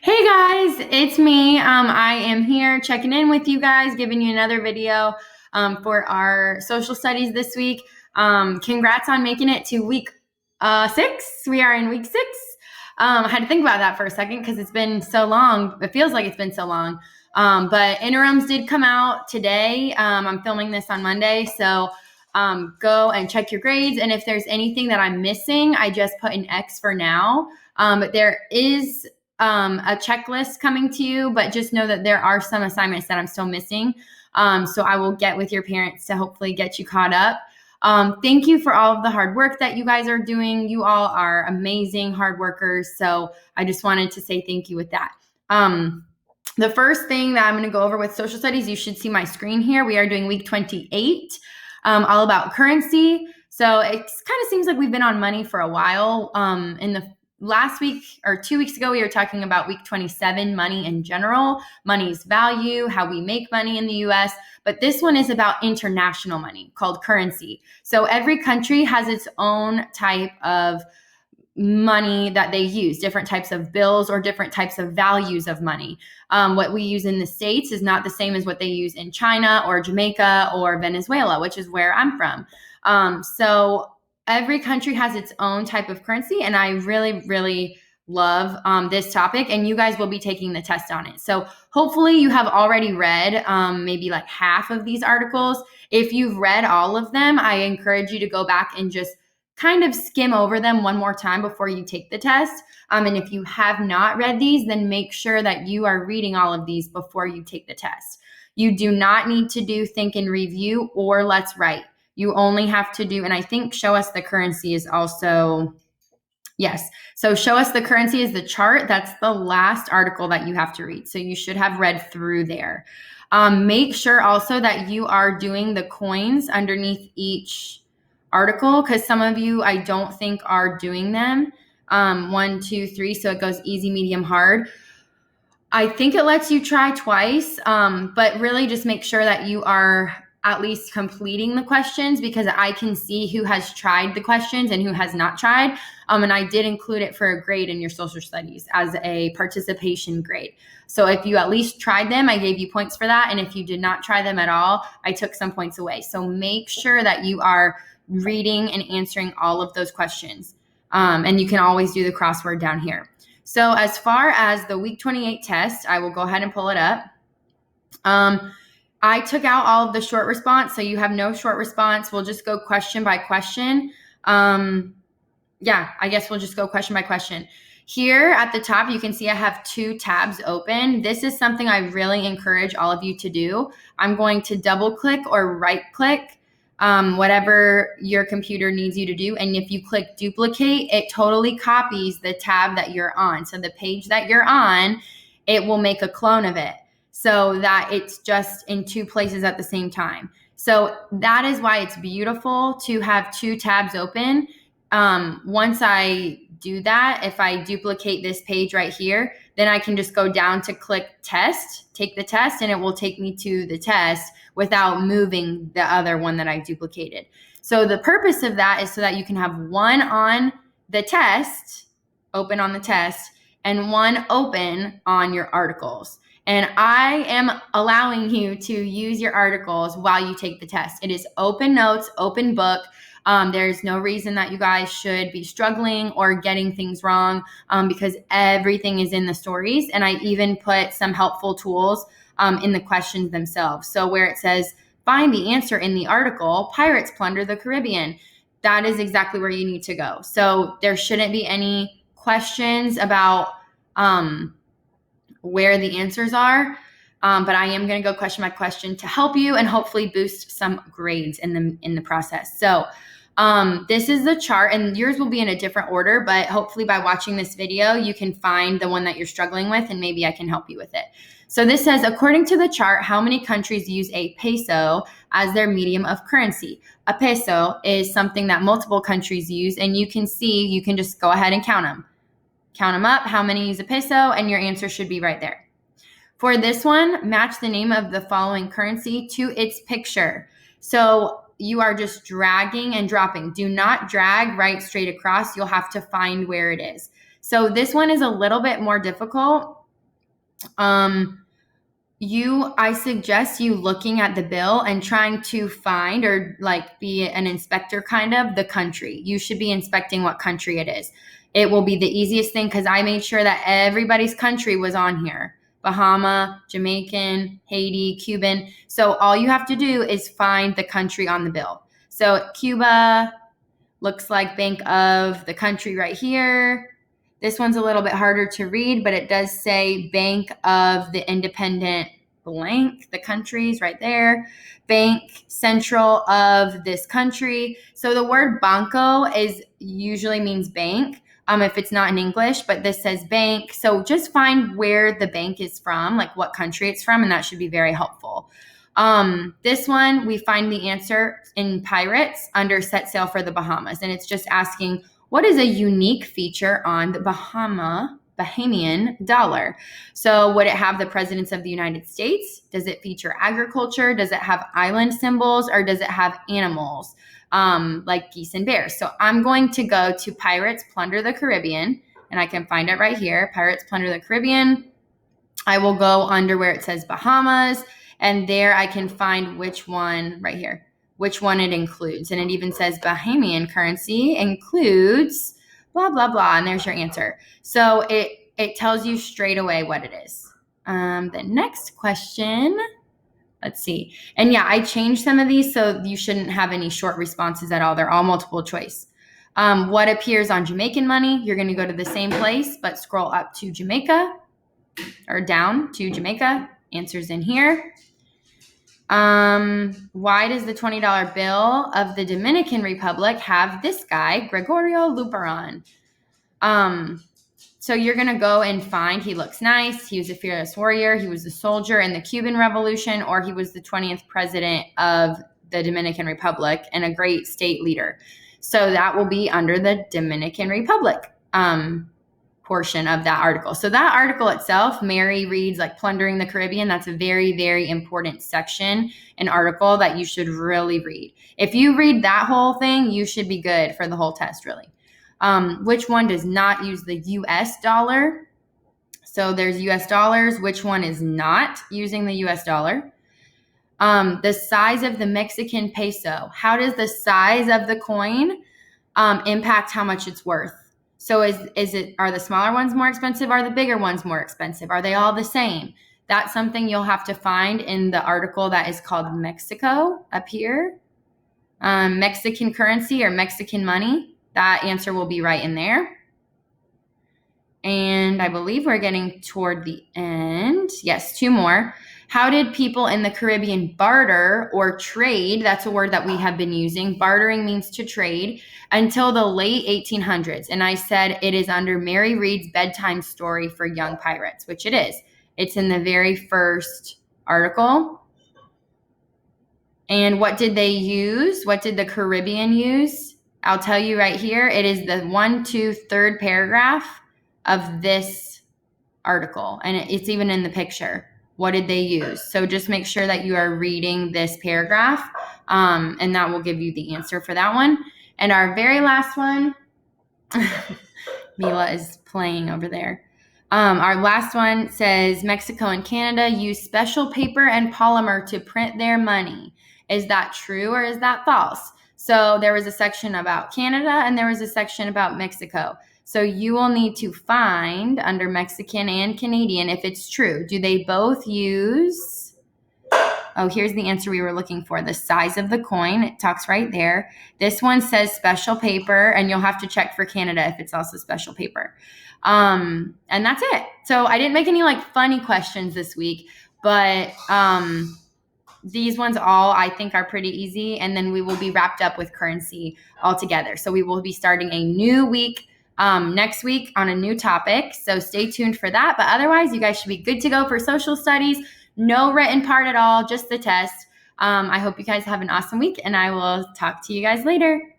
Hey guys, it's me. I am here checking in with you guys, giving you another video for our social studies this week. Congrats on making it to week 6. We are in week 6. I had to think about that for a second because it's been so long. It feels like it's been so long. But interims did come out today. I'm filming this on Monday, so go and check your grades. And if there's anything that I'm missing, I just put an X for now. But there is a checklist coming to you, but just know that there are some assignments that I'm still missing. So I will get with your parents to hopefully get you caught up. Thank you for all of the hard work that you guys are doing. You all are amazing hard workers. So I just wanted to say thank you with that. The first thing that I'm going to go over with social studies, you should see my screen here. We are doing week 28, all about currency. So it kind of seems like we've been on money for a while. In the last week or 2 weeks ago, we were talking about week 27, money in general, money's value, how we make money in the US. But this one is about international money called currency. So every country has its own type of money that they use, different types of bills or different types of values of money. What we use in the States is not the same as what they use in China or Jamaica or Venezuela, which is where I'm from. So every country has its own type of currency, and I really, really love this topic, and you guys will be taking the test on it. So hopefully you have already read maybe like half of these articles. If you've read all of them, I encourage you to go back and just kind of skim over them one more time before you take the test. And if you have not read these, then make sure that you are reading all of these before you take the test. You do not need to do think and review or let's write. You only have to do, and I think show us the currency is also, yes. So show us the currency is the chart. That's the last article that you have to read. So you should have read through there. Make sure also that you are doing the coins underneath each article, because some of you I don't think are doing them. 1, 2, 3. So it goes easy, medium, hard. I think it lets you try twice, but really just make sure that you are at least completing the questions, because I can see who has tried the questions and who has not tried. And I did include it for a grade in your social studies as a participation grade. So if you at least tried them, I gave you points for that. And if you did not try them at all, I took some points away. So make sure that you are reading and answering all of those questions. And you can always do the crossword down here. So as far as the week 28 test, I will go ahead and pull it up. I took out all of the short response, so you have no short response. We'll just go question by question. I guess we'll just go question by question. Here at the top, you can see I have 2 tabs open. This is something I really encourage all of you to do. I'm going to double click or right click, whatever your computer needs you to do. And if you click duplicate, it totally copies the tab that you're on. So the page that you're on, it will make a clone of it so that it's just in 2 places at the same time. So that is why it's beautiful to have 2 tabs open. Once I do that, if I duplicate this page right here, then I can just go down to click test, take the test, and it will take me to the test without moving the other one that I duplicated. So the purpose of that is so that you can have one on the test, open on the test, and one open on your articles. And I am allowing you to use your articles while you take the test. It is open notes, open book. There's no reason that you guys should be struggling or getting things wrong, because everything is in the stories. And I even put some helpful tools in the questions themselves. So where it says, find the answer in the article, pirates plunder the Caribbean, that is exactly where you need to go. So there shouldn't be any questions about where the answers are. But I am going to go question by question to help you and hopefully boost some grades in the process. So this is the chart, and yours will be in a different order, but hopefully by watching this video, you can find the one that you're struggling with, and maybe I can help you with it. So this says, according to the chart, how many countries use a peso as their medium of currency? A peso is something that multiple countries use, and you can see, you can just go ahead and count them. Count them up, how many use a peso, and your answer should be right there. For this one, match the name of the following currency to its picture. So you are just dragging and dropping. Do not drag right straight across. You'll have to find where it is. So this one is a little bit more difficult. I suggest you looking at the bill and trying to find or like be an inspector kind of the country. You should be inspecting what country it is. It will be the easiest thing because I made sure that everybody's country was on here. Bahama, Jamaican, Haiti, Cuban. So all you have to do is find the country on the bill. So Cuba looks like Bank of the country right here. This one's a little bit harder to read, but it does say Bank of the Independent blank, the countries right there. Bank Central of this country. So the word banco usually means bank if it's not in English, but this says bank. So just find where the bank is from, like what country it's from, and that should be very helpful. This one, we find the answer in Pirates under Set Sail for the Bahamas. And it's just asking, what is a unique feature on the Bahamian dollar? So would it have the presidents of the United States? Does it feature agriculture? Does it have island symbols? Or does it have animals like geese and bears? So I'm going to go to Pirates Plunder the Caribbean, and I can find it right here. Pirates Plunder the Caribbean. I will go under where it says Bahamas, and there I can find which one right here, which one it includes. And it even says Bahamian currency includes blah, blah, blah. And there's your answer. So it tells you straight away what it is. The next question, let's see. And yeah, I changed some of these so you shouldn't have any short responses at all. They're all multiple choice. What appears on Jamaican money? You're going to go to the same place, but scroll up to Jamaica or down to Jamaica. Answers in here. Why does the $20 bill of the Dominican Republic have this guy, Gregorio Luperon? So you're going to go and find, he looks nice. He was a fearless warrior. He was a soldier in the Cuban Revolution, or he was the 20th president of the Dominican Republic and a great state leader. So that will be under the Dominican Republic portion of that article. So that article itself, Mary reads like Plundering the Caribbean. That's a very, very important section, an article that you should really read. If you read that whole thing, you should be good for the whole test, really. Which one does not use the US dollar? So there's US dollars. Which one is not using the US dollar? The size of the Mexican peso. How does the size of the coin impact how much it's worth? So are the smaller ones more expensive? Are the bigger ones more expensive? Are they all the same? That's something you'll have to find in the article that is called Mexico up here. Mexican currency or Mexican money. That answer will be right in there. And I believe we're getting toward the end. Yes, two more. How did people in the Caribbean barter or trade? That's a word that we have been using. Bartering means to trade until the late 1800s. And I said it is under Mary Read's bedtime story for young pirates, which it is. It's in the very first article. And what did they use? What did the Caribbean use? I'll tell you right here. It is the 1, 2, 3rd paragraph of this article. And it's even in the picture. What did they use? So just make sure that you are reading this paragraph, and that will give you the answer for that one. And our very last one, Mila is playing over there. Our last one says Mexico and Canada use special paper and polymer to print their money. Is that true or is that false? So there was a section about Canada and there was a section about Mexico. So you will need to find under Mexican and Canadian if it's true. Do they both use, here's the answer we were looking for, the size of the coin. It talks right there. This one says special paper, and you'll have to check for Canada if it's also special paper. And that's it. So I didn't make any like funny questions this week, but these ones all I think are pretty easy. And then we will be wrapped up with currency altogether. So we will be starting a new week next week on a new topic. So stay tuned for that. But otherwise, you guys should be good to go for social studies. No written part at all, just the test. I hope you guys have an awesome week, and I will talk to you guys later.